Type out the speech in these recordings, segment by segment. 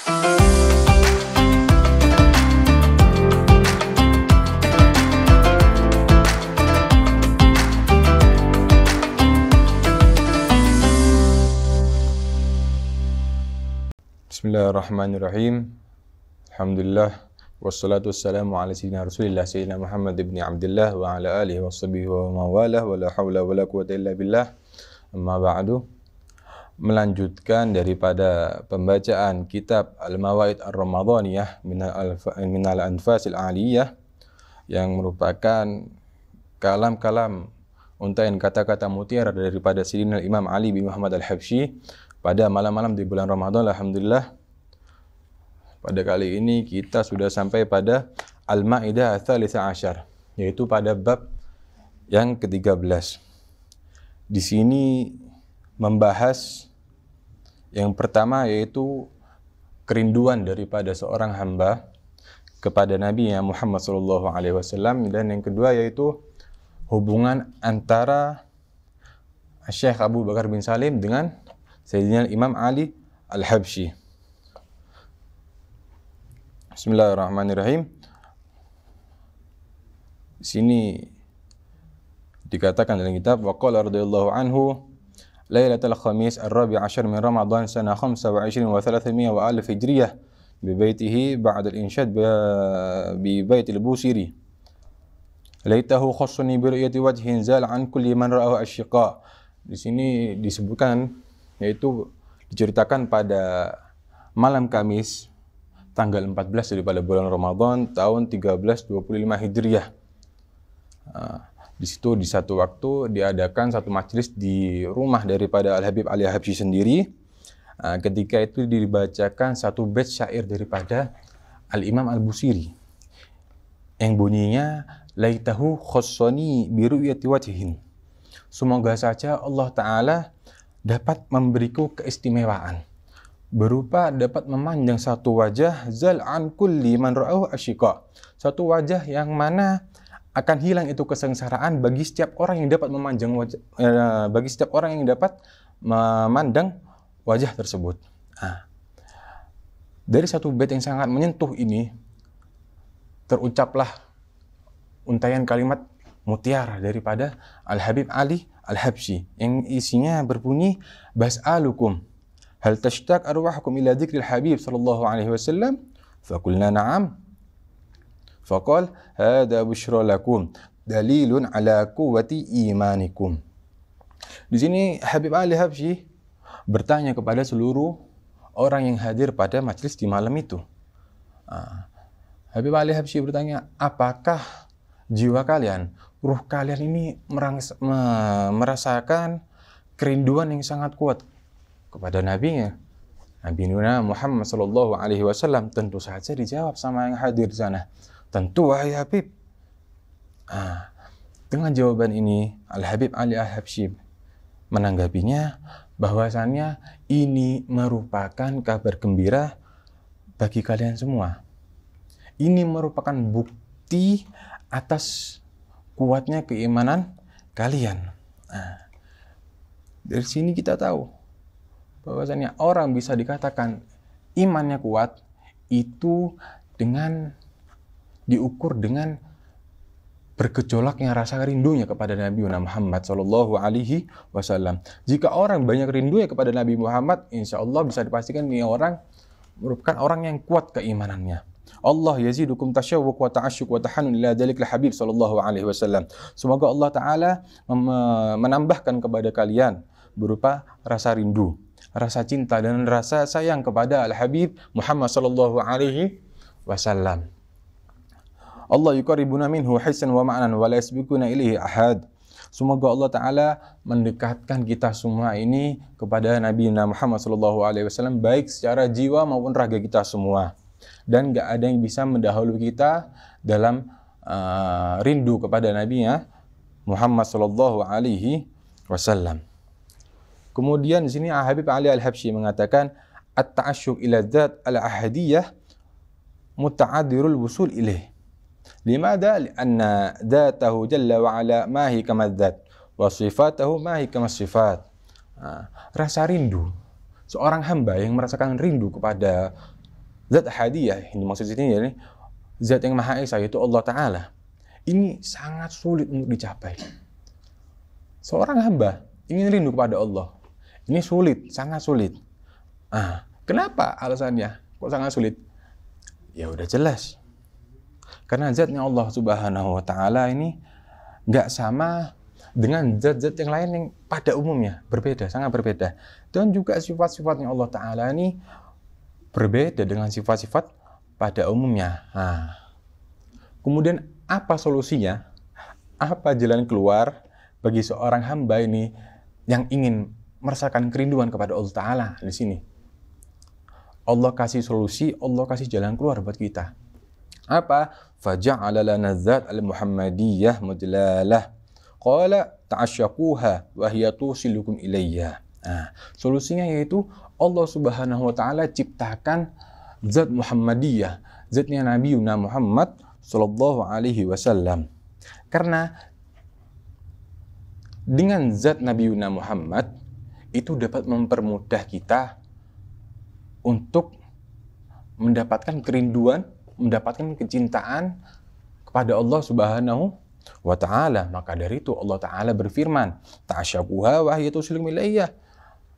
Bismillahirrahmanirrahim. Alhamdulillah wassalatu wassalamu ala sayyidina Rasulillah sayyidina Muhammad ibn Abdullah wa ala alihi washabihi wa mawalah wa la haula wa la quwwata illa billah. Amma ba'du. Melanjutkan daripada pembacaan kitab Al-Mawaid Ar-Ramadhaniyah minal Anfasil Aliyah, yang merupakan kalam-kalam untaian kata-kata mutiara daripada Sayyidina Imam Ali bin Muhammad Al-Habsyi pada malam-malam di bulan Ramadan. Alhamdulillah, pada kali ini kita sudah sampai pada Al-Ma'idah Ats-Tsalitsah Asyar, yaitu pada bab yang ke-13. Di sini membahas yang pertama, yaitu kerinduan daripada seorang hamba kepada Nabi Muhammad SAW, dan yang kedua yaitu hubungan antara Syekh Abu Bakar bin Salim dengan Sayyidina Imam Ali Al-Habsyi. Bismillahirrahmanirrahim. Di sini dikatakan dalam kitab, wa qala radhiyallahu anhu, Lailatul Khamis ar-Rabi' Ashar min Ramadan sana 25 wa 300 wa alf hijriyah bi baitihi ba'da al-inshad bi baitil Busiri. Laitahu khassani bi ru'yati wajhin zal an kulli man ra'ahu asyiqa. Di sini disebutkan, yaitu diceritakan pada malam Kamis tanggal 14 daripada bulan Ramadan tahun 1325 Hijriah. Di situ di satu waktu diadakan satu majelis di rumah daripada Al-Habib Ali Al-Habsyi sendiri. Ketika itu dibacakan satu bait syair daripada Al-Imam Al-Busiri yang bunyinya, laitahu khassani bi ru'yati wajhin. Semoga saja Allah Ta'ala dapat memberiku keistimewaan berupa dapat memandang satu wajah zal an kulli man ra'ahu asyiqa, satu wajah yang mana akan hilang itu kesengsaraan bagi setiap orang yang dapat memandang wajah, bagi setiap orang yang dapat memandang wajah tersebut. Dari satu bait yang sangat menyentuh ini terucaplah untaian kalimat mutiara daripada Al-Habib Ali Al-Habsyi yang isinya berbunyi, bas'alukum hal tashtaq arwahukum ila dzikril Habib sallallahu alaihi wasallam, faqulna na'am, faqal hadza busyra lakum dalilun ala quwwati imanikum. Di sini Habib Ali Habsyi bertanya kepada seluruh orang yang hadir pada majelis di malam itu. Habib Ali Habsyi bertanya, apakah jiwa kalian, ruh kalian ini merasakan kerinduan yang sangat kuat kepada Nabi Muhammad sallallahu alaihi wasallam? Tentu saja dijawab sama yang hadir di sana, tentu wahai Habib. Dengan jawaban ini Al-Habib Ali Al-Habsyi menanggapinya bahwasannya ini merupakan kabar gembira bagi kalian semua. Ini merupakan bukti atas kuatnya keimanan kalian. Dari sini kita tahu bahwasanya orang bisa dikatakan imannya kuat itu dengan diukur dengan bergejolaknya rasa rindunya kepada Nabi Muhammad sallallahu alaihi wasallam. Jika orang banyak rindunya kepada Nabi Muhammad, insya Allah bisa dipastikan ini orang merupakan orang yang kuat keimanannya. Allah yazidukum tasyawwuq wa ta'asyuq wa tahannun ila dzalikal habib sallallahu alaihi wasallam. Semoga Allah Ta'ala menambahkan kepada kalian berupa rasa rindu, rasa cinta dan rasa sayang kepada Al-Habib Muhammad sallallahu alaihi wasallam. Allah yuqarribuna minhu hissan wa ma'nan wa la yasbiquna ilaihi ahad. Semoga Allah Ta'ala mendekatkan kita semua ini kepada Nabi Muhammad sallallahu alaihi wasallam baik secara jiwa maupun raga kita semua. Dan gak ada yang bisa mendahului kita dalam rindu kepada Nabi Muhammad sallallahu alaihi wasallam. Kemudian di sini Habib Ali Al-Habsyi mengatakan, at-ta'asyuq ila dzat al-ahadiyah muta'addirul wusul ilaih. Limadha? Lianna dzatahu jalla wa ala ma hi kama dzat wa sifatahu ma hi kama sifat. Rasa rindu seorang hamba yang merasakan rindu kepada Zat ahadiyah, ini maksud sini ya, zat yang Maha Esa, yaitu Allah Ta'ala. Ini sangat sulit untuk dicapai. Seorang hamba ingin rindu kepada Allah. Ini sulit, sangat sulit. Kenapa alasannya? Kok sangat sulit? Ya udah jelas. Karena zatnya Allah Subhanahu wa Ta'ala ini nggak sama dengan zat-zat yang lain yang pada umumnya berbeda, sangat berbeda. Dan juga sifat-sifatnya Allah Ta'ala ini berbeda dengan sifat-sifat pada umumnya. Kemudian apa solusinya? Apa jalan keluar bagi seorang hamba ini yang ingin merasakan kerinduan kepada Allah Ta'ala di sini? Allah kasih solusi, Allah kasih jalan keluar buat kita. Apa? Faja'ala lana dzat al-Muhammadiyah mudlalah. Qala ta'asyaquha wa hiya tusilukum ilayya. Solusinya yaitu Allah Subhanahu wa Ta'ala ciptakan zat Muhammadiyah, zatnya Nabi Muhammad sallallahu alaihi wasallam. Karena dengan zat Nabi Muhammad itu dapat mempermudah kita untuk mendapatkan kerinduan, mendapatkan kecintaan kepada Allah Subhanahu wa Ta'ala. Maka dari itu Allah Ta'ala berfirman, ta'asyaquha wa hiya tusilukum ilayya.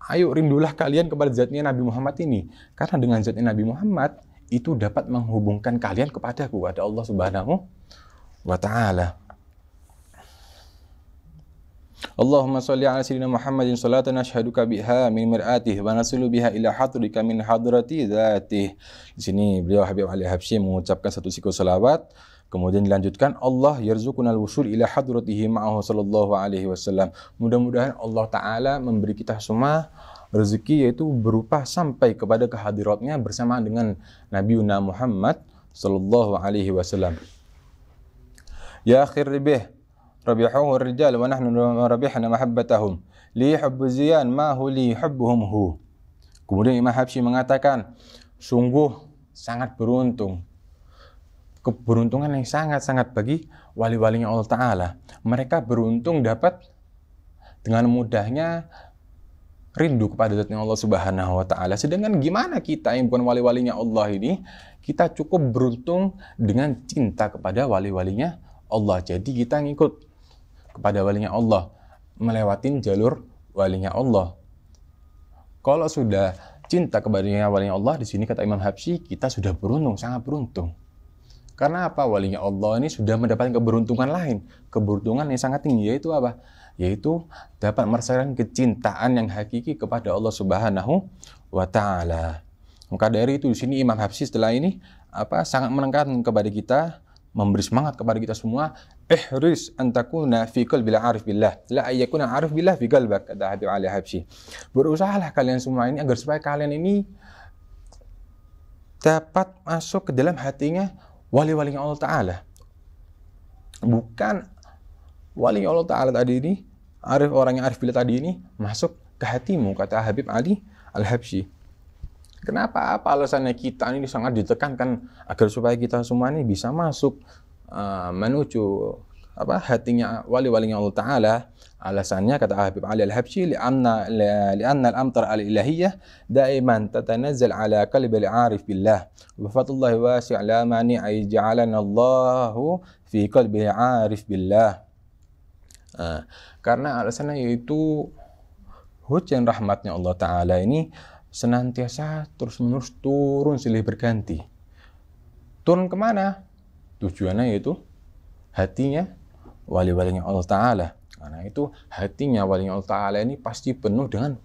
Ayo rindulah kalian kepada zatnya Nabi Muhammad ini. Karena dengan zatnya Nabi Muhammad itu dapat menghubungkan kalian kepadaku, kepada Allah Subhanahu wa Ta'ala. Allahumma sholli ala sayyidina Muhammadin salatan nashhaduka biha min mir'atih wa nasulu biha ila hadrika min hadrati dzatih. Di sini beliau Habib Ali Habsyi mengucapkan satu siku salawat. Kemudian dilanjutkan, Allah yarzuqunal wusul ila hadratihi ma'ahu sallallahu alaihi wasallam. Mudah-mudahan Allah Ta'ala memberi kita semua rezeki, yaitu berupa sampai kepada kehadiratnya bersama dengan Nabi Muhammad sallallahu alaihi wasallam. Ya akhir ribih rabihuhu rijal wa nahnu rabihna mahabbatahum li hubbu ziyan ma hu li hubbuhum hu. Kemudian Imam Habsyi mengatakan, sungguh sangat beruntung, keberuntungan yang sangat-sangat bagi wali-walinya Allah Ta'ala. Mereka beruntung dapat dengan mudahnya rindu kepada zatnya Allah Subhanahu wa Ta'ala. Sedangkan gimana kita yang bukan wali-walinya Allah ini, kita cukup beruntung dengan cinta kepada wali-walinya Allah. Jadi kita ngikut kepada walinya Allah, melewatin jalur walinya Allah. Kalau sudah cinta kepada walinya Allah, di sini kata Imam Habsyi, kita sudah beruntung, sangat beruntung. Karena apa? Walinya Allah ini sudah mendapatkan keberuntungan lain. Keberuntungan yang sangat tinggi, yaitu apa? Yaitu dapat merasakan kecintaan yang hakiki kepada Allah Subhanahu wa Ta'ala. Maka dari itu di sini Imam Habsyi setelah ini sangat menekankan kepada kita, memberi semangat kepada kita semua, ihris an takuna fi qalbil arif billah la ayyakuna arif billah fi qalbak, kata Habib Ali Habsyi. Berusahalah kalian semua ini agar supaya kalian ini dapat masuk ke dalam hatinya wali-walinya Allah Ta'ala. Bukan wali Allah Ta'ala tadi ini, orang yang arif billah tadi ini masuk ke hatimu, kata Habib Ali Al-Habsyi. Kenapa? Apa alasannya kita ini sangat ditekankan agar supaya kita semua ini bisa masuk menuju hatinya wali-walinya Allah Ta'ala? Alasannya, kata Habib Ali Al-Habsyi, li'anna al-amtar al-ilahiyah daiman tatanazzal ala qalbi al-arif billah wa fadlullahi wasi' ala mani ay ja'alana Allahu fi qalbi al-arif billah. Karena alasannya yaitu hujan rahmatnya Allah Ta'ala ini senantiasa terus-menerus turun silih berganti. Turun kemana? Tujuannya yaitu hatinya wali-walinya Allah Ta'ala. Karena itu hatinya walinya Allah Ta'ala ini pasti penuh dengan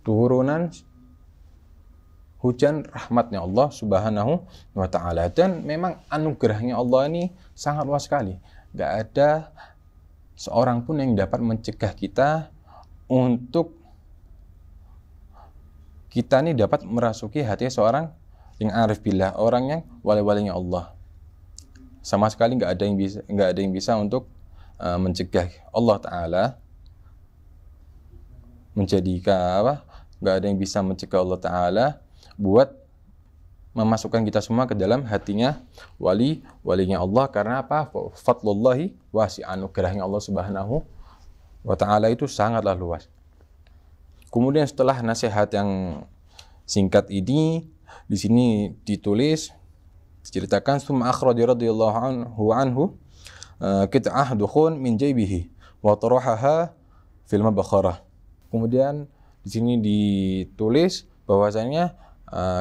turunan hujan rahmatnya Allah Subhanahu wa Ta'ala. Dan memang anugerahnya Allah ini sangat luas sekali. Gak ada seorang pun yang dapat mencegah kita untuk kita ini dapat merasuki hati seorang yang arif billah, orang yang wali-walinya Allah. Sama sekali nggak ada yang bisa untuk mencegah Allah Ta'ala menjadikan nggak ada yang bisa mencegah Allah Ta'ala buat memasukkan kita semua ke dalam hatinya walinya Allah. Karena apa? Fadlullahi wasi', anugerahnya Allah Subhanahu wa Ta'ala itu sangatlah luas. Kemudian setelah nasihat yang singkat ini, di sini ditulis diceritakan summa akhraja radhiyallahu anhu qit'ah dukhun min jaybihi wa tarahaha fil mabkharah. Kemudian di sini ditulis bahwasanya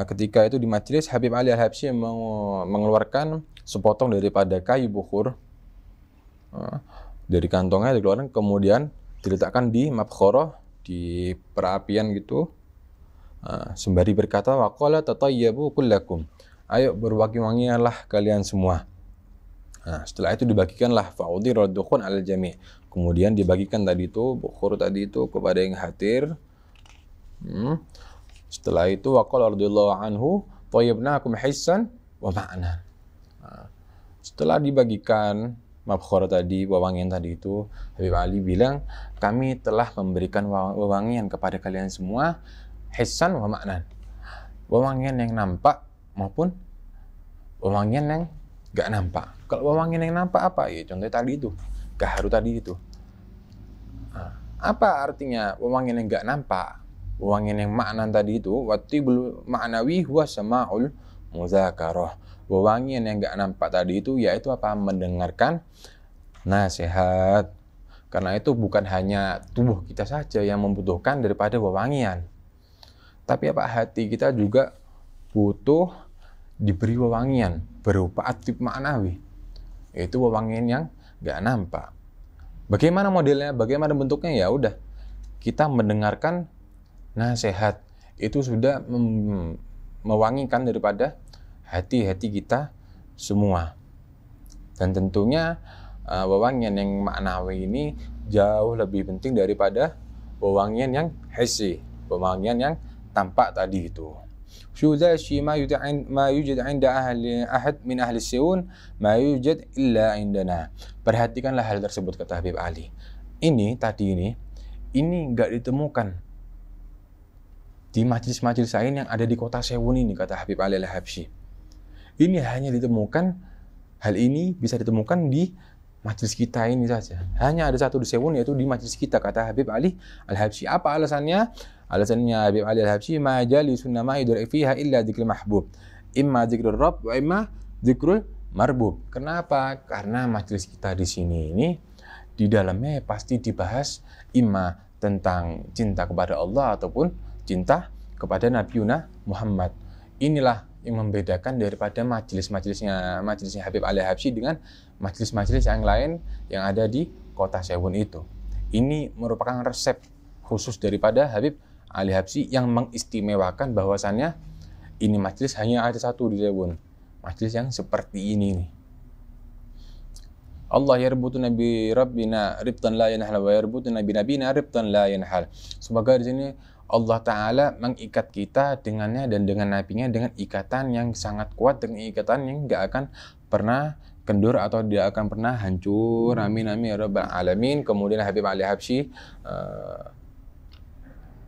ketika itu di majelis Habib Ali Al-Habsyi mengeluarkan sepotong daripada kayu bukhur dari kantongnya, dikeluarkan kemudian diletakkan di mabkharah, di perapian gitu, sembari berkata waqala tatayyabu kullakum, ayo berwangi-wangianlah kalian semua. Setelah itu dibagikanlah fa'udhira dukhun al jami', kemudian dibagikan tadi itu bukhur tadi itu kepada yang hadir. Setelah itu waqala radhiyallahu anhu tayyibnakum hissan wa ma'nan. Setelah dibagikan mabkhara tadi, wewangian tadi itu, Habib Ali bilang, kami telah memberikan wewangian kepada kalian semua hissan wa ma'nan, wewangian yang nampak maupun wewangian yang gak nampak. Kalau wewangian yang nampak apa? Ya contohnya tadi itu, gaharu tadi itu. Apa artinya wewangian yang gak nampak? Wewangian yang ma'nan tadi itu, wattibul ma'nawi huwa sama'ul muzakarah. Wewangian yang gak nampak tadi itu yaitu apa? Mendengarkan nasihat. Karena itu bukan hanya tubuh kita saja yang membutuhkan daripada wewangian, tapi apa, hati kita juga butuh diberi wewangian berupa atib ma'nawi, yaitu wewangian yang gak nampak. Bagaimana modelnya? Bagaimana bentuknya? Ya udah, kita mendengarkan nasihat itu sudah mewangikan daripada hati-hati kita semua. Dan tentunya wewangian yang maknawi ini jauh lebih penting daripada wewangian yang hissi, wewangian yang tampak tadi itu. Syuzashi ma yujad 'inda ahad min ahli siun ma yujad illa 'indana. Perhatikanlah hal tersebut, kata Habib Ali. Ini enggak ditemukan di majelis-majelis lain yang ada di kota Sewun ini, kata Habib Ali Al-Habsyi. Ini hanya ditemukan, hal ini bisa ditemukan di majelis kita ini saja. Hanya ada satu di Sewun, yaitu di majelis kita, kata Habib Ali Al-Habsyi. Apa alasannya? Alasannya Habib Ali Al-Habsyi, ma jalisun ma yudra fiha illa dzikrul mahbub, imma dzikrul rabb wa imma dzikrul marbub. Kenapa? Karena majelis kita di sini ini di dalamnya pasti dibahas imma tentang cinta kepada Allah ataupun cinta kepada Nabiuna Muhammad. Inilah yang membedakan daripada majelisnya Habib Ali Habsyi dengan majelis-majelis yang lain yang ada di kota Sewun itu. Ini merupakan resep khusus daripada Habib Ali Habsyi yang mengistimewakan bahwasannya ini majelis hanya ada satu di Sewun, majelis yang seperti ini nih. Allah yarbutuna bi rabbina ribtan la yanhal wa yarbutuna bi nabina ribtan la yanhal. Semoga di sini Allah Ta'ala mengikat kita dengannya dan dengan nabinya dengan ikatan yang sangat kuat, dengan ikatan yang gak akan pernah kendur atau tidak akan pernah hancur. Amin amin ya rabbal alamin. Kemudian Habib Ali Habsyi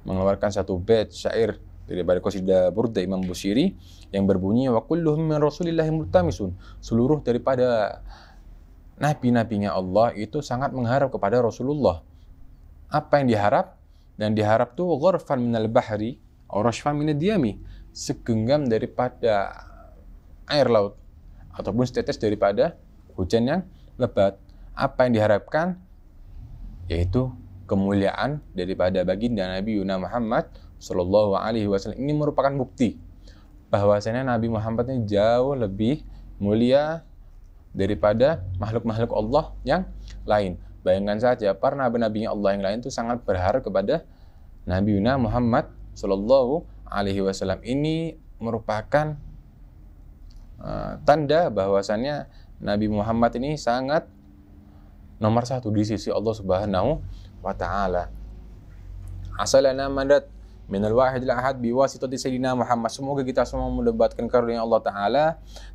mengeluarkan satu bait syair daripada qasidah Burda Imam Busiri yang berbunyi wa kulluhum min rasulillahi multamisun. Seluruh daripada nabi-nabinya Allah itu sangat mengharap kepada Rasulullah. Apa yang diharap? Dan diharap tuh ghurfan minal bahri aw rashfan minad diyami, segenggam daripada air laut ataupun setetes daripada hujan yang lebat. Apa yang diharapkan? Yaitu kemuliaan daripada baginda Nabi Muhammad sallallahu alaihi wasallam. Ini merupakan bukti bahwasanya Nabi Muhammad ini jauh lebih mulia daripada makhluk-makhluk Allah yang lain. Bayangkan saja, para nabi-nabi Allah yang lain itu sangat berharap kepada Nabi Muhammad sallallahu alaihi wasallam. Ini merupakan tanda bahwasannya Nabi Muhammad ini sangat nomor satu di sisi Allah Subhanahu wa ta'ala. Asalana mandat minal wahidil ahad biwasitati Sayyidina Muhammad. Semoga kita semua mendapatkan karunia Allah Ta'ala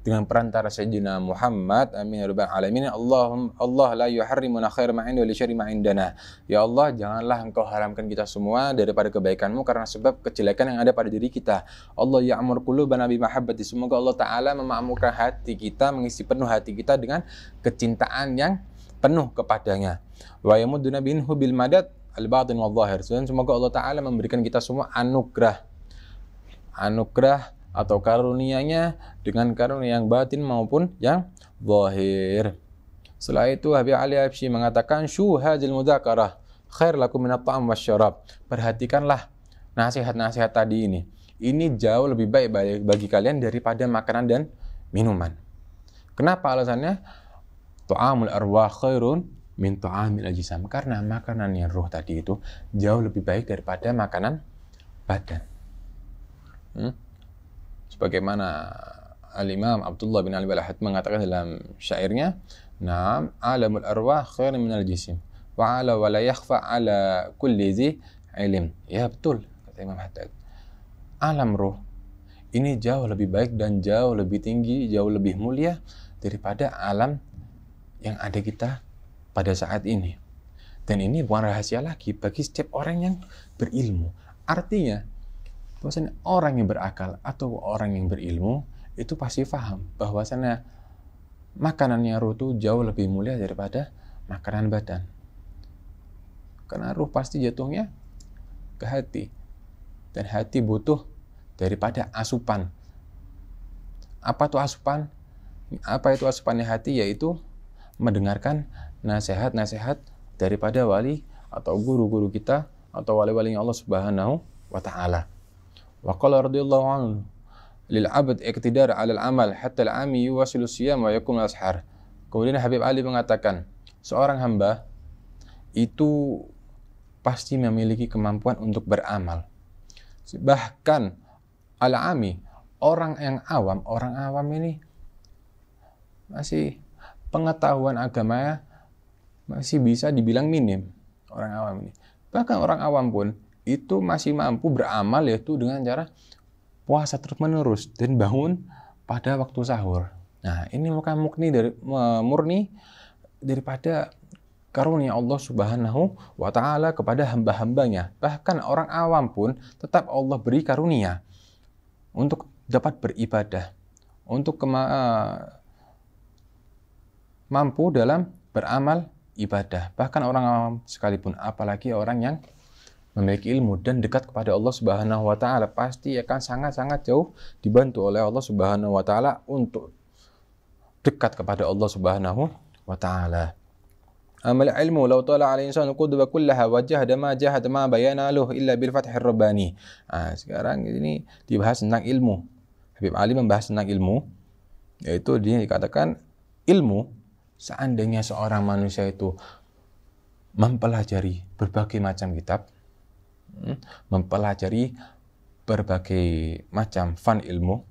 dengan perantara Sayyidina Muhammad. Amin ya rabbal alamin. Allah la yuharrimuna khair ma inda wa li syarri ma indana. Ya Allah, janganlah engkau haramkan kita semua daripada kebaikanmu karena sebab kejelekan yang ada pada diri kita. Allah ya'mur qulubana bi mahabbati. Semoga Allah Ta'ala memakmurkan hati kita, mengisi penuh hati kita dengan kecintaan yang penuh kepadanya. Wa yamudduna binhu bil madad al-batin wal zahir. Dan semoga Allah Ta'ala memberikan kita semua anugerah atau karunianya dengan karunia yang batin maupun yang zahir. Setelah itu Habib Ali Habsyi mengatakan syuhadil mudzakarah khair lakum minat ta'am wasyarab. Perhatikanlah nasihat-nasihat tadi ini. Ini jauh lebih baik bagi kalian daripada makanan dan minuman. Kenapa alasannya? Ta'amul arwah khairun min ta'amil ajisam. Karena makanan yang ruh tadi itu jauh lebih baik daripada makanan badan. Sebagaimana Al-Imam Abdullah bin Ali Balahad mengatakan dalam syairnya, "Naam, alamul arwah khairun minal jisim wa ala wa la yakhfa ala kulli zi ilm." Ya betul, kata Imam Haddad. Alam ruh ini jauh lebih baik dan jauh lebih tinggi, jauh lebih mulia daripada alam yang ada kita pada saat ini. Dan ini bukan rahasia lagi bagi setiap orang yang berilmu. Artinya, bahwasanya orang yang berakal atau orang yang berilmu itu pasti paham bahwasanya makanannya ruh itu jauh lebih mulia daripada makanan badan. Karena ruh pasti jatuhnya ke hati. Dan hati butuh daripada asupan. Apa itu asupan? Apa itu asupannya hati? Yaitu mendengarkan nasihat-nasihat daripada wali atau guru-guru kita atau wali-wali Allah Subhanahu wa ta'ala. Wa qala radhiyallahu anhu lil 'abd iqtidar 'ala al-amal hatta al-'ami yuwasilu siyam wa yakun ashar. Kemudian Habib Ali mengatakan, seorang hamba itu pasti memiliki kemampuan untuk beramal. Bahkan al-'ami, orang awam ini masih pengetahuan agamanya masih bisa dibilang minim. Orang awam ini. Bahkan orang awam pun itu masih mampu beramal, yaitu dengan cara puasa terus-menerus dan bangun pada waktu sahur. Nah, ini murni daripada karunia Allah Subhanahu wa ta'ala kepada hamba-hambanya. Bahkan orang awam pun tetap Allah beri karunia untuk dapat beribadah, untuk mampu dalam beramal ibadah. Bahkan orang awam sekalipun, apalagi orang yang memiliki ilmu dan dekat kepada Allah Subhanahu wa ta'ala, pasti akan sangat-sangat jauh dibantu oleh Allah Subhanahu wa ta'ala untuk dekat kepada Allah Subhanahu wa ta'ala. Amal ilmu law tala 'ala insanu qudba kullaha wa jahada ma bayana lahu illa bil fathir rabbani. Sekarang ini dibahas tentang ilmu. Habib Ali membahas tentang ilmu, yaitu dia dikatakan ilmu, seandainya seorang manusia itu mempelajari berbagai macam kitab, mempelajari berbagai macam fan ilmu,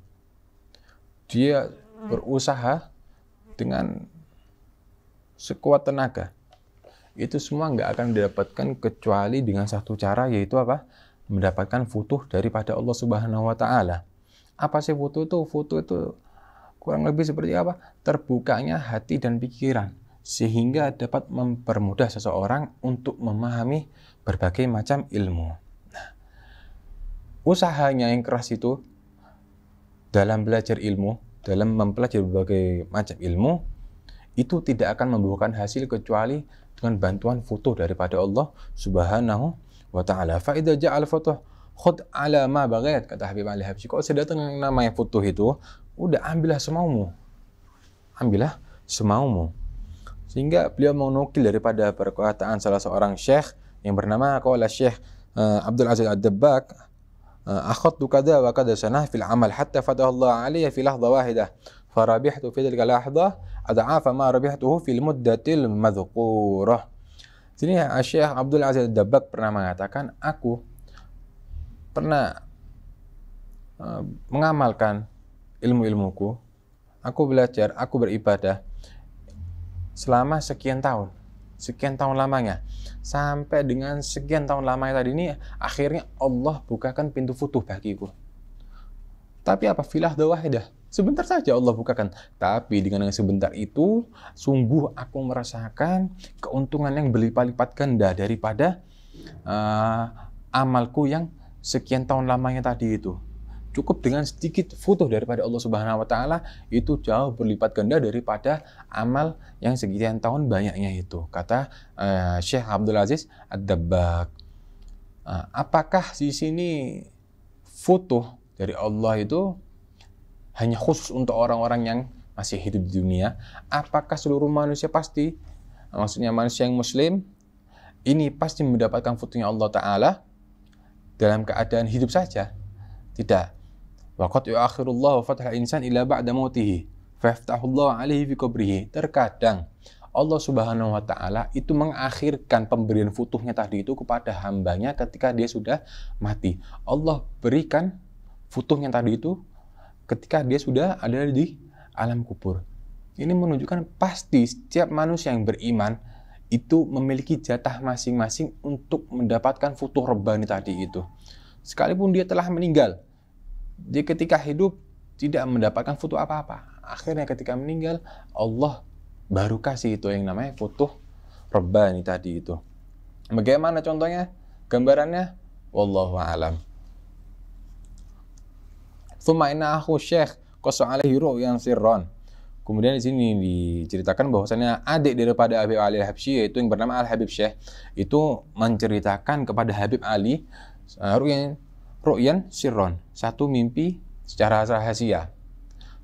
dia berusaha dengan sekuat tenaga, itu semua nggak akan didapatkan kecuali dengan satu cara, yaitu apa? Mendapatkan futuh daripada Allah Subhanahu wa ta'ala. Apa sih futuh itu? Futuh itu kurang lebih seperti apa? Terbukanya hati dan pikiran, sehingga dapat mempermudah seseorang untuk memahami berbagai macam ilmu. Nah, usahanya yang keras itu dalam belajar ilmu, dalam mempelajari berbagai macam ilmu, itu tidak akan membuahkan hasil kecuali dengan bantuan futuh daripada Allah Subhanahu wa ta'ala. Fa idza ja'al futuh khud ala ma baghayat, kata Habib Ali Habsyi. Kalau sudah datang yang namanya futuh itu, udah ambillah semaumu. Ambillah semaumu. Sehingga beliau menukil daripada perkataan salah seorang syekh yang bernama qala Syekh Abdul Aziz Ad-Dabbak, akhadtu kada wa kada sanah fil amal hatta fataha Allah alayya fi lahdha wahidah farabihtu fi tilka lahdha ad'afa ma rabihtuhu fil muddatil madhkurah. Sini Syekh Abdul Aziz Ad-Dabbak pernah mengatakan, aku pernah mengamalkan ilmu-ilmuku, aku belajar, aku beribadah selama sekian tahun lamanya, sampai dengan sekian tahun lamanya tadi ini, akhirnya Allah bukakan pintu futuh bagiku. Tapi apa? Filah dawahidah, sebentar saja Allah bukakan. Tapi dengan sebentar itu, sungguh aku merasakan keuntungan yang berlipat-lipat ganda daripada amalku yang sekian tahun lamanya tadi itu. Cukup dengan sedikit futuh daripada Allah Subhanahu wa ta'ala, itu jauh berlipat ganda daripada amal yang sekian tahun banyaknya itu, kata Syekh Abdul Aziz Ad-Dabbak. Apakah di sini futuh dari Allah itu hanya khusus untuk orang-orang yang masih hidup di dunia? Apakah seluruh manusia pasti, maksudnya manusia yang muslim, ini pasti mendapatkan futuhnya Allah Ta'ala dalam keadaan hidup saja? Tidak. Waqad yu'akhirullahu fathal insan ila ba'da mautihi fayaftahullahu alaihi fi qabrihi. Terkadang Allah Subhanahu wa Ta'ala itu mengakhirkan pemberian futuhnya tadi itu kepada hambanya ketika dia sudah mati. Allah berikan futuhnya tadi itu ketika dia sudah ada di alam kubur. Ini menunjukkan pasti setiap manusia yang beriman itu memiliki jatah masing-masing untuk mendapatkan futuh Rabbani tadi itu. Sekalipun dia telah meninggal, dia ketika hidup tidak mendapatkan futuh apa-apa. Akhirnya ketika meninggal, Allah baru kasih itu yang namanya futuh Rabbani tadi itu. Bagaimana contohnya? Gambarannya? Wallahu a'lam. Tsumma inna akhu syekh qassa alaihi ru'yan sirran. Kemudian di sini diceritakan bahwasanya adik daripada Habib Ali Al-Habsyi, yaitu yang bernama Al-Habib Syekh, itu menceritakan kepada Habib Ali ru'yan sirran, satu mimpi secara rahasia.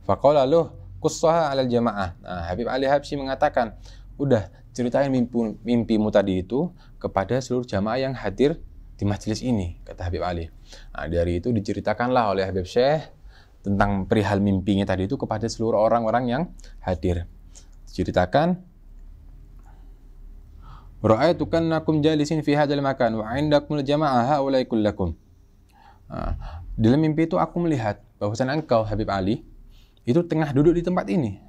Faqala lahu qussaha 'alal jamaah. Nah, Habib Ali Al-Habsyi mengatakan, udah ceritain mimpimu tadi itu kepada seluruh jamaah yang hadir di majelis ini, kata Habib Ali. Nah, dari itu diceritakanlah oleh Habib Syekh tentang perihal mimpinya tadi itu kepada seluruh orang-orang yang hadir. Diceritakan, ra'aitu kannakum jalisin fi hadzal makan wa 'indakumul jama'ah haula'i kullakum. Dalam mimpi itu aku melihat bahwasan engkau Habib Ali itu tengah duduk di tempat ini,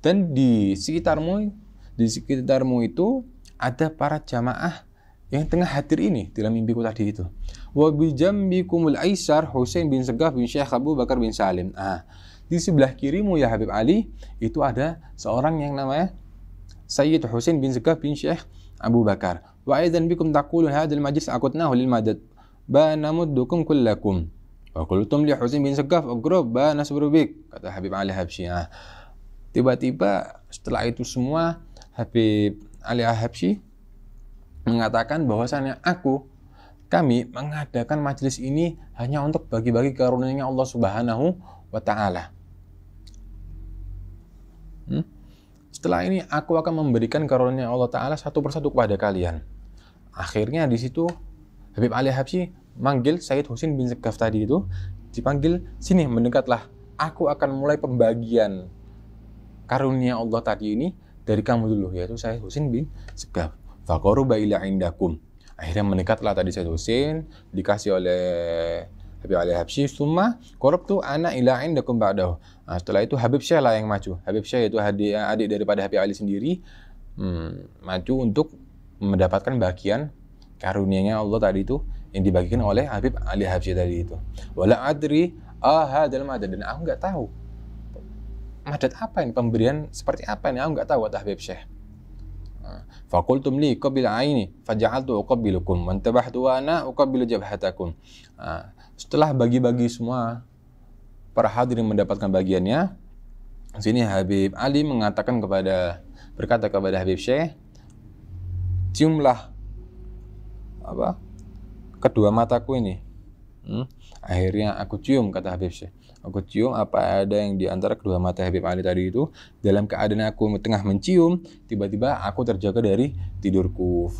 dan di sekitarmu itu ada para jamaah yang tengah hadir ini dalam mimpiku tadi itu. Wa bi jambikumul aisar Husain bin Segaf bin Syekh Abu Bakar bin Salim. Di sebelah kirimu ya Habib Ali itu ada seorang yang namanya Sayyid Husain bin Segaf bin Syekh Abu Bakar. Wa aidan bikum taqulun hadzal majlis aqadnahu lil madad ba namuddukum kullakum. Wa qultum li Husain bin Segaf ugrub ba nasburu bik, kata Habib Ali Habsyi. Tiba-tiba setelah itu semua Habib Ali Habsyi mengatakan bahwasannya kami mengadakan majelis ini hanya untuk bagi-bagi karunia Allah Subhanahu wa Ta'ala. Setelah ini aku akan memberikan karunia Allah Ta'ala satu persatu kepada kalian. Akhirnya di situ Habib Ali Habsyi manggil Sayyid Husain bin Segaf tadi itu, dipanggil, sini mendekatlah, aku akan mulai pembagian karunia Allah tadi ini dari kamu dulu, yaitu Sayyid Husain bin Segaf. Faqaruba ila indakum. Akhirnya mendekatlah tadi Sayyid Husain, dikasih oleh Habib Ali Habsyi. Summa qarabtu ana ila indakum ba'dahu. Setelah itu Habib Syekh lah yang maju. Habib Syekh itu adik daripada Habib Ali sendiri, maju untuk mendapatkan bagian karunia-Nya Allah tadi itu yang dibagikan oleh Habib Ali Habsyi tadi itu. Wala adri hadzal madad, dan aku enggak tahu madad apa ini, pemberian seperti apa ini, aku enggak tahu, kata Habib Syekh. Faqultum li qabil aini faja'altu uqabbilukum wa antabahtu wa ana uqabbilu jabhatakum. Setelah bagi-bagi semua para hadirin mendapatkan bagiannya, sini Habib Ali berkata kepada Habib Syekh, ciumlah kedua mataku ini. Akhirnya aku cium, kata Habib Syekh. Aku cium apa ada yang di antara kedua mata Habib Ali tadi itu. Dalam keadaan aku tengah mencium, tiba-tiba aku terjaga dari tidurku.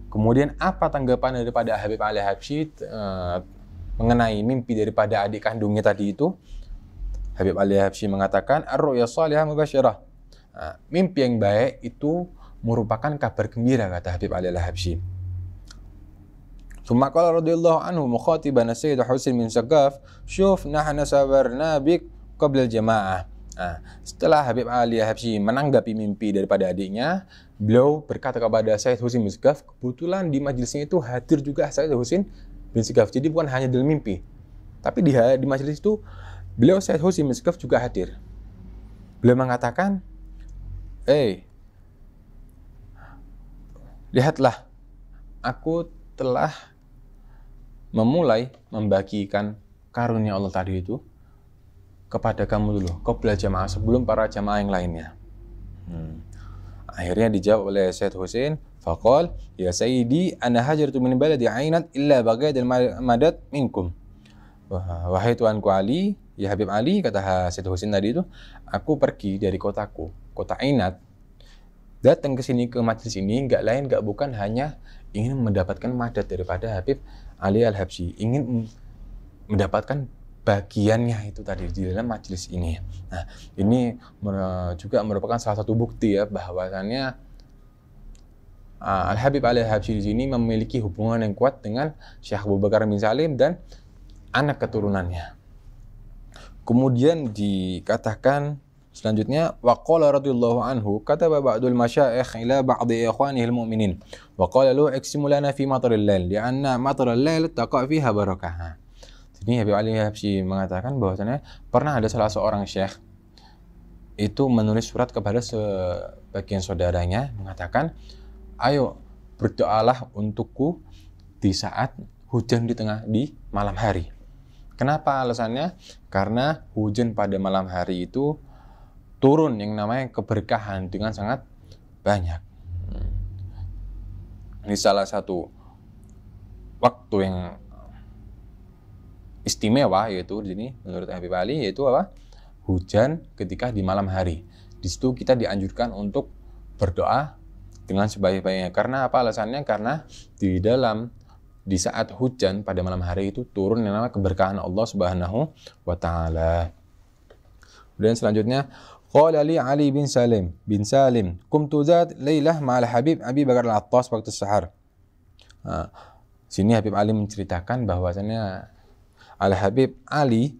Kemudian apa tanggapan daripada Habib Ali Habsyi mengenai mimpi daripada adik kandungnya tadi itu? Habib Ali Habsyi mengatakan, ar-ru'ya shalihah mubasyirah. Mimpi yang baik itu merupakan kabar gembira, kata Habib Ali Habsyi. Tsumma qala radhiyallahu anhu mukhatiban Sayyid Husain bin Segaf, "Syuf nahnu sabarna bik qabla al-jamaah." Setelah Habib Ali Habsyi menanggapi mimpi daripada adiknya, beliau berkata kepada Sayyid Husain bin Segaf, kebetulan di majelisnya itu hadir juga Sayyid Husain bin Segaf. Jadi bukan hanya dalam mimpi, tapi di majelis itu beliau Sayyid Husain bin Segaf juga hadir. Beliau mengatakan, lihatlah, aku telah memulai membagikan karunia Allah tadi itu kepada kamu dulu, qabla jamaah, sebelum para jamaah yang lainnya. Akhirnya dijawab oleh Sayyid Husain, faqal, ya sayyidi, ana hajartu min baladi ainat illa bagad al-madad minkum. Wahai tuanku Ali, ya Habib Ali, kata Said Husin tadi itu, aku pergi dari kotaku, kota Ainat, datang ke sini, ke majelis ini, nggak bukan hanya ingin mendapatkan madat daripada Habib Ali Al-Habsyi, ingin mendapatkan bagiannya itu tadi di dalam majelis ini. Nah, ini juga merupakan salah satu bukti ya bahwasannya Al-Habib Ali Al-Habsyi di sini memiliki hubungan yang kuat dengan Syekh Abu Bakar bin Salim dan anak keturunannya. Kemudian dikatakan selanjutnya, waqala radhiyallahu anhu kataba ba'dul masyayikh ila ba'di ikhwanihi al-mu'minin wa qala lahu iqsimu lana fi mataril lail li'anna mataril lail taqa fiha barakah. Jadi Habib Ali Habsyi mengatakan bahwasanya pernah ada salah seorang syekh itu menulis surat kepada sebagian saudaranya mengatakan, ayo berdoalah untukku di saat hujan di malam hari. Kenapa alasannya? Karena hujan pada malam hari itu turun yang namanya keberkahan dengan sangat banyak. Ini salah satu waktu yang istimewa yaitu di sini menurut Habib Ali, yaitu apa? Hujan ketika di malam hari. Di situ kita dianjurkan untuk berdoa dengan sebaik-baiknya. Karena apa alasannya? Karena di saat hujan pada malam hari itu turun yang namanya keberkahan Allah Subhanahu wa taala. Kemudian selanjutnya, qala li Ali bin Salim qumtu zat lailah ma'al Habib Abi Bakar Al-Attas waktu sahar. Sini Habib Ali menceritakan bahwasannya Al-Habib Ali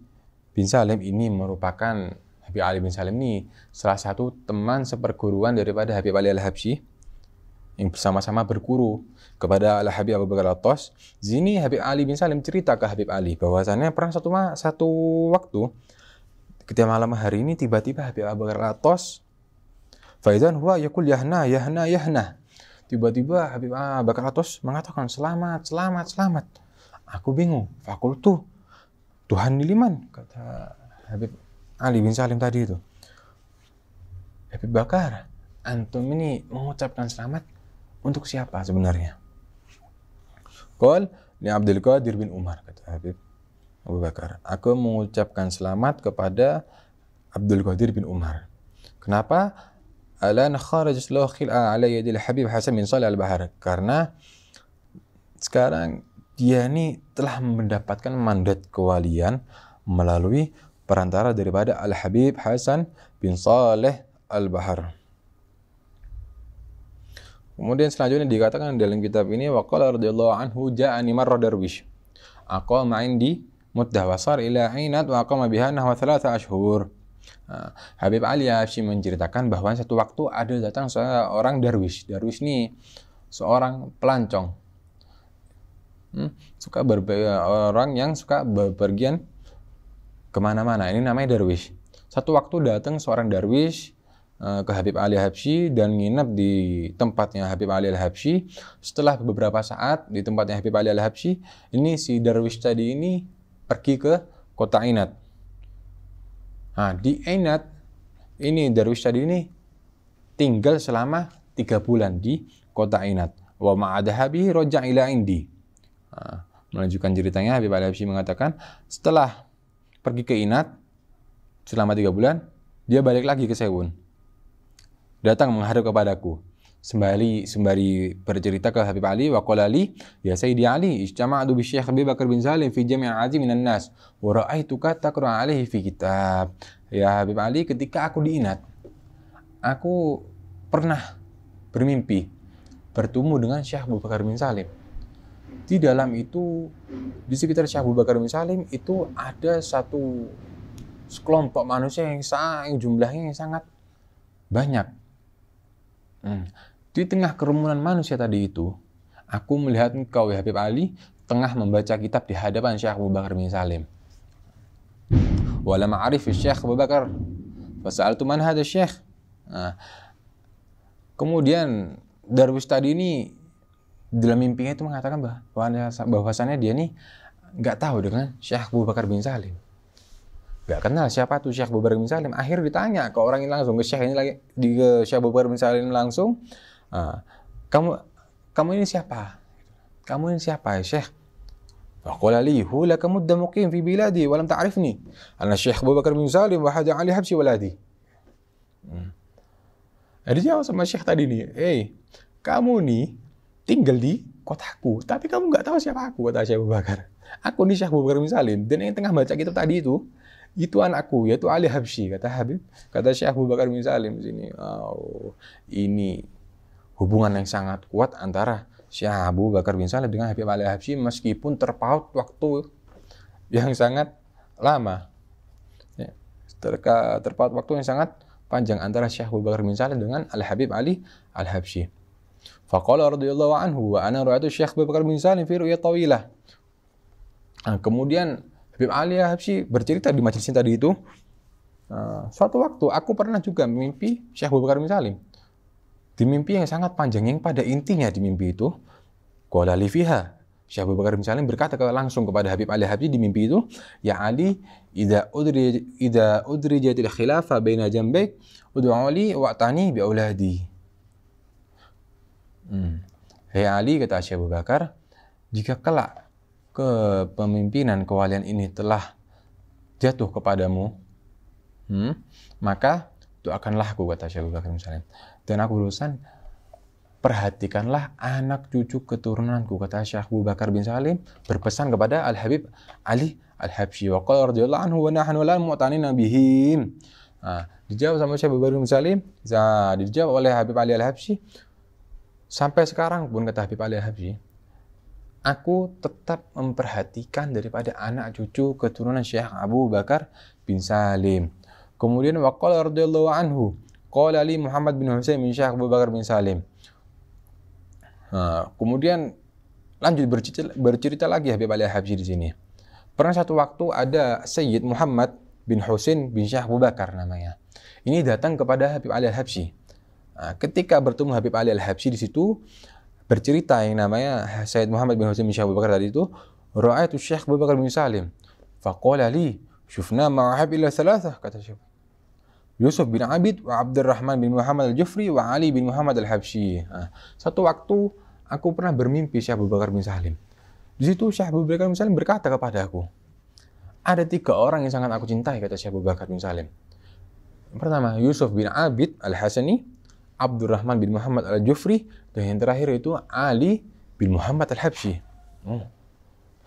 bin Salim ini merupakan, Habib Ali bin Salim ini salah satu teman seperguruan daripada Habib Ali Al-Habsyi yang bersama-sama berguru kepada Al-Habib Abu Bakar Al-Attas. Zini Habib Ali bin Salim cerita ke Habib Ali bahwasannya pernah satu waktu ketika malam hari ini tiba-tiba Habib Abu Bakar Al-Attas faizan huwa yaqul yahna. Tiba-tiba Habib Abu Bakar Al-Attas mengatakan selamat. Aku bingung. Fakultu Tuhan niliman, kata Habib Ali bin Salim tadi itu. Habib Bakar, antum ini mengucapkan selamat untuk siapa sebenarnya? Qal li Abdul Qadir bin Umar, kata Habib Abu Bakar. Aku mengucapkan selamat kepada Abdul Qadir bin Umar. Kenapa? Alan kharaj lahu khil'a ala yadil Habib Hasan bin Shalih Al-Bahar. Karena sekarang dia ini telah mendapatkan mandat kewalian melalui perantara daripada Al-Habib Hasan bin Shalih Al-Bahar. Kemudian selanjutnya dikatakan dalam kitab ini, waqala radhiyallahu anhu ja'ani marra darwish aqama 'indi muddah wa sar ila Ainat wa aqama biha nahwa 3 ashhur. Habib Ali Habsyi menceritakan bahwa satu waktu ada datang seorang darwish. Darwish ini seorang pelancong. Orang yang suka berpergian kemana-mana. Ini namanya darwish. Satu waktu datang seorang darwish ke Habib Ali Habsyi dan nginep di tempatnya Habib Ali Al-Habsyi. Setelah beberapa saat di tempatnya Habib Ali Al-Habsyi, ini si darwish tadi ini pergi ke kota Ainat. Nah, di Ainat ini darwish tadi ini tinggal selama 3 bulan di kota Ainat. Wa ma'adahabi roja' ila indi. Melanjutkan ceritanya, Habib Ali Habsyi mengatakan setelah pergi ke Ainat selama 3 bulan, dia balik lagi ke Sewun, datang menghadap kepadaku sembari bercerita ke Habib Ali, wa qala li ya Sayyidi Ali ijtama'tu bi Syekh Abi Bakar bin Salim fi jami' azim minan nas wa ra'aituka taqra 'alaihi fi kitab. Ya Habib Ali, ketika aku di Ainat, aku pernah bermimpi bertemu dengan Syekh Abu Bakar bin Salim. Di dalam itu, di sekitar Syekh Abu Bakar bin Salim itu ada satu sekelompok manusia yang jumlahnya yang sangat banyak. Di tengah kerumunan manusia tadi itu, aku melihat engkau ya Habib Ali tengah membaca kitab di hadapan Syekh Abu Bakar bin Salim. Wala ma'arif Syekh Abu Bakar, fasa'altu man hadha Syekh. Kemudian darwish tadi ini dalam mimpinya itu mengatakan bahwasannya dia nih nggak tahu dengan Syekh Abu Bakar bin Salim, nggak kenal siapa tuh Syekh Abu Bakar bin Salim. Akhirnya ditanya ke orang ini langsung, ke Syekh ini lagi, ke Syekh Abu Bakar bin Salim langsung, kamu ini siapa? Kamu ini siapa ya Syekh? فقال لي هو لك مدة مقيم في بلادي ولم تعرفني أنا الشيخ أبو بكر بن سالم وهذا علي حبشي ولادي. Dijawab sama Syekh tadi nih, kamu nih tinggal di kotaku, tapi kamu nggak tahu siapa aku, kata Syekh Abu Bakar. Aku nih Syekh Abu Bakar bin Salim, dan yang tengah baca kitab tadi itu anakku, yaitu Ali Habsyi, kata Syekh Abu Bakar bin Salim di sini. Oh, ini hubungan yang sangat kuat antara Syekh Abu Bakar bin Salim dengan Habib Ali Habsyi meskipun terpaut waktu yang sangat lama. Ya, terpaut waktu yang sangat panjang antara Syekh Abu Bakar bin Salim dengan Al-Habib Ali Al-Habsyi. Faqala radhiyallahu anhu wa ana ra'aytu Syekh Abu Bakar bin Salim fi ru'ya tawilah. Kemudian Habib Ali Al-Habsyi bercerita di majelis tadi itu, suatu waktu aku pernah juga mimpi Syekh Abu Bakar bin Salim. Di mimpi yang sangat panjang, yang pada intinya di mimpi itu, qala li fiha, Syekh Abu Bakar bin Salim berkata langsung kepada Habib Ali Habsyi di mimpi itu, ya Ali, idza udrijatil khilafah baina jambaik ud'u li wa'tani bi auladi. Hei Ali, kata Syekh Abu Bakar, jika kelak kepemimpinan kewalian ini telah jatuh kepadamu, maka doakanlah aku, kata Syekh Abu Bakar bin Salim. Dan aku berurusan, perhatikanlah anak cucu keturunanku, kata Syekh Abu Bakar bin Salim berpesan kepada Al-Habib Ali Al-Habsyi. Wa qala radhiyallahu anhu wa nahnu la mu'tanina bihim. Dijawab sama Syekh Abu Bakar bin Salim, dijawab oleh Habib Ali Al-Habsyi, sampai sekarang pun, kata Habib Ali Al-Habsyi, aku tetap memperhatikan daripada anak cucu keturunan Syekh Abu Bakar bin Salim. Kemudian wa qala radhiyallahu anhu, qala li Muhammad bin Husain bin Syekh Abu Bakar bin Salim. Kemudian lanjut bercerita lagi Habib Ali Al-Habsyi di sini. Pernah satu waktu ada Sayyid Muhammad bin Husain bin Syekh Abu Bakar namanya. Ini datang kepada Habib Ali Al-Habsyi. Ketika bertemu Habib Ali Al-Habsyi di situ, bercerita yang namanya Sayyid Muhammad bin Husain bin Syekh Abu Bakar tadi itu, ra'aitu Syekh Abu Bakar bin Salim. Faqala li, syufna ma'ahab illa thalathah, kata Syekh. Yusuf bin Abid wa Abdurrahman bin Muhammad Al-Jufri wa Ali bin Muhammad Al-Habsyi. Satu waktu aku pernah bermimpi Syekh Abu Bakar bin Salim. Di situ Syekh Abu Bakar bin Salim berkata kepada aku, ada 3 orang yang sangat aku cintai, kata Syekh Abu Bakar bin Salim. Yang pertama, Yusuf bin Abid Al-Hasani, Abdurrahman bin Muhammad Al-Jufri, dan yang terakhir itu Ali bin Muhammad Al-Habsyi.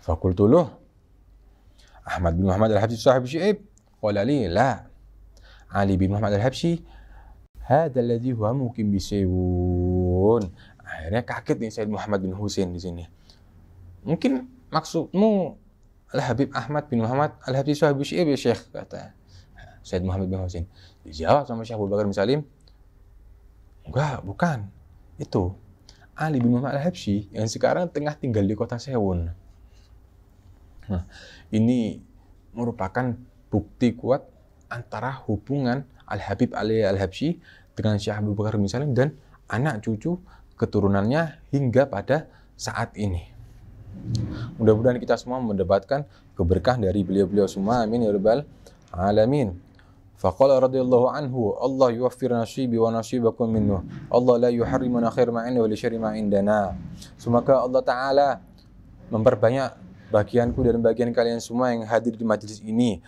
Fakultu lahu, Ahmad bin Muhammad Al-Habsyi sahib Syu'aib? Qala li la, Ali bin Muhammad Al-Habsyi hadha alladhi huwa mukim bisayun. Akhirnya kaget nih Sayyid Muhammad bin Husain di sini. Mungkin maksudmu Al-Habib Ahmad bin Muhammad Al-Habsyi sahib Syu'aib ya Syekh, kata Sayyid Muhammad bin Husain. Dijawab sama Syekh Abu Bakar bin Salim, enggak, bukan. Itu Ali bin Muhammad Al-Habsyi yang sekarang tengah tinggal di kota Sewun. Ini merupakan bukti kuat antara hubungan Al-Habib Ali Al-Habsyi dengan Syekh Abu Bakar bin Salim dan anak cucu keturunannya hingga pada saat ini. Mudah-mudahan kita semua mendapatkan keberkahan dari beliau-beliau semua. Amin ya rabbal alamin. Faqala radhiyallahu anhu, Allah yuwaffir nasibi wa nasibakum minhu. Allah la yuharrimuna khair ma inda wa li syarri ma indana. Semoga Allah Ta'ala memperbanyak bagianku dan bagian kalian semua yang hadir di majelis ini.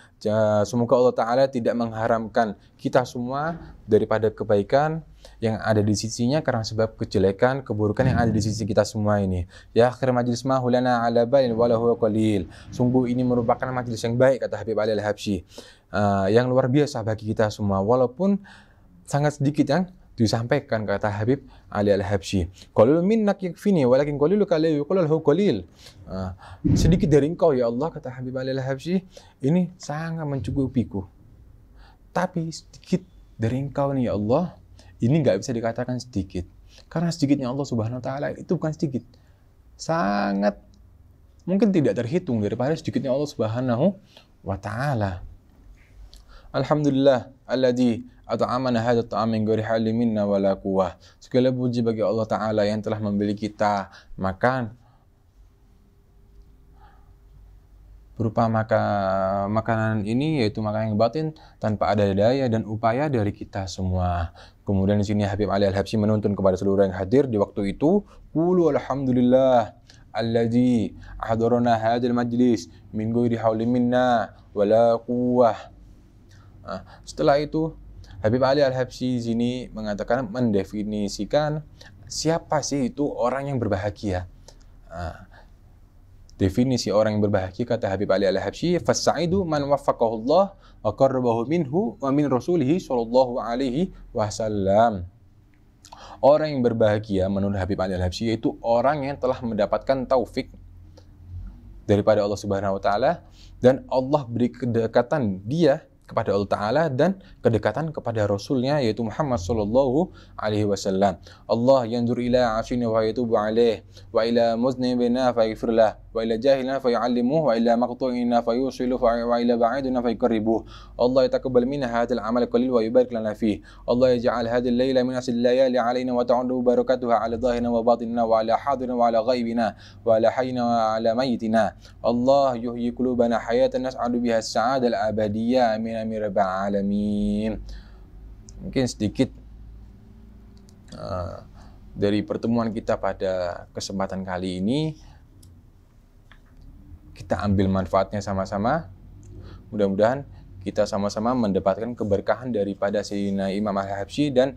Semoga Allah Ta'ala tidak mengharamkan kita semua daripada kebaikan yang ada di sisinya karena sebab kejelekan, keburukan yang ada di sisi kita semua ini. Ya akhir majelis ma hulana ala balin wala huwa qalil. Sungguh ini merupakan majelis yang baik, kata Habib Ali Al-Habsyi, yang luar biasa bagi kita semua, walaupun sangat sedikit yang disampaikan, kata Habib Ali Al-Habsyi. Qalul minnak yakfini walakin qaliluka la yuqalu qalil. Sedikit dari engkau ya Allah, kata Habib Ali Al-Habsyi, ini sangat mencukupiku. Tapi sedikit dari engkau nih ya Allah, ini nggak bisa dikatakan sedikit. Karena sedikitnya Allah Subhanahu wa Ta'ala itu bukan sedikit. Sangat mungkin tidak terhitung daripada sedikitnya Allah Subhanahu wa Ta'ala. Alhamdulillah alladzi at'amana hadha at'am min ghairi halin minna wala quwwah. Segala puji bagi Allah Ta'ala yang telah memberi kita makan berupa makanan ini, yaitu makanan yang batin tanpa ada daya dan upaya dari kita semua. Kemudian di sini Habib Ali Al-Habsyi menuntun kepada seluruh yang hadir di waktu itu, qulu alhamdulillah alladzi ahdarana hadzal majlis min ghairi haulin minna wala quwwah. Setelah itu Habib Ali Al-Habsyi sini mengatakan, mendefinisikan siapa sih itu orang yang berbahagia. Definisi orang yang berbahagia kata Habib Ali Al-Habsyi, "Fas-sa'idu man waffaqahu Allah wa qarrabahu minhu wa min rasulihi sallallahu alaihi wasallam." Orang yang berbahagia menurut Habib Ali Al-Habsyi yaitu orang yang telah mendapatkan taufik daripada Allah Subhanahu wa taala dan Allah beri kedekatan dia kepada Allah Ta'ala dan kedekatan kepada Rasulnya yaitu Muhammad Sallallahu Alaihi Wasallam. Allah yanzur ila ashina wa yatubu alaih wa ila muznibina fa yaghfirlah wa ila jahilina fa yu'allimuh wa ila maqtu'ina fa yusilu wa ila ba'idina fa yuqarribuh. Allah yataqabbal minna hadzal amal qalil wa yubarik lana fih. Allah yaj'al hadzal laila min asil layali alaina wa ta'udu barakatuha ala dhahirina wa batinina wa ala hadirina wa ala ghaibina wa ala hayyina wa ala mayyitina. Allah yuhyi qulubana hayatan nas'adu biha as-sa'adah al-abadiyyah amin amin rabbil alamin. Mungkin sedikit dari pertemuan kita pada kesempatan kali ini, kita ambil manfaatnya sama-sama. Mudah-mudahan kita sama-sama mendapatkan keberkahan daripada Sayyidina Imam Al-Habsyi dan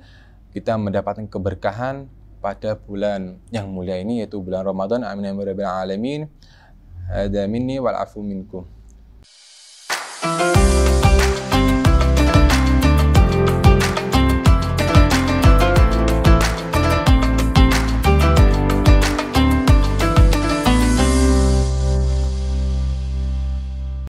kita mendapatkan keberkahan pada bulan yang mulia ini yaitu bulan Ramadan. Amin amin rabbil alamin. Hada minni wal afu minkum.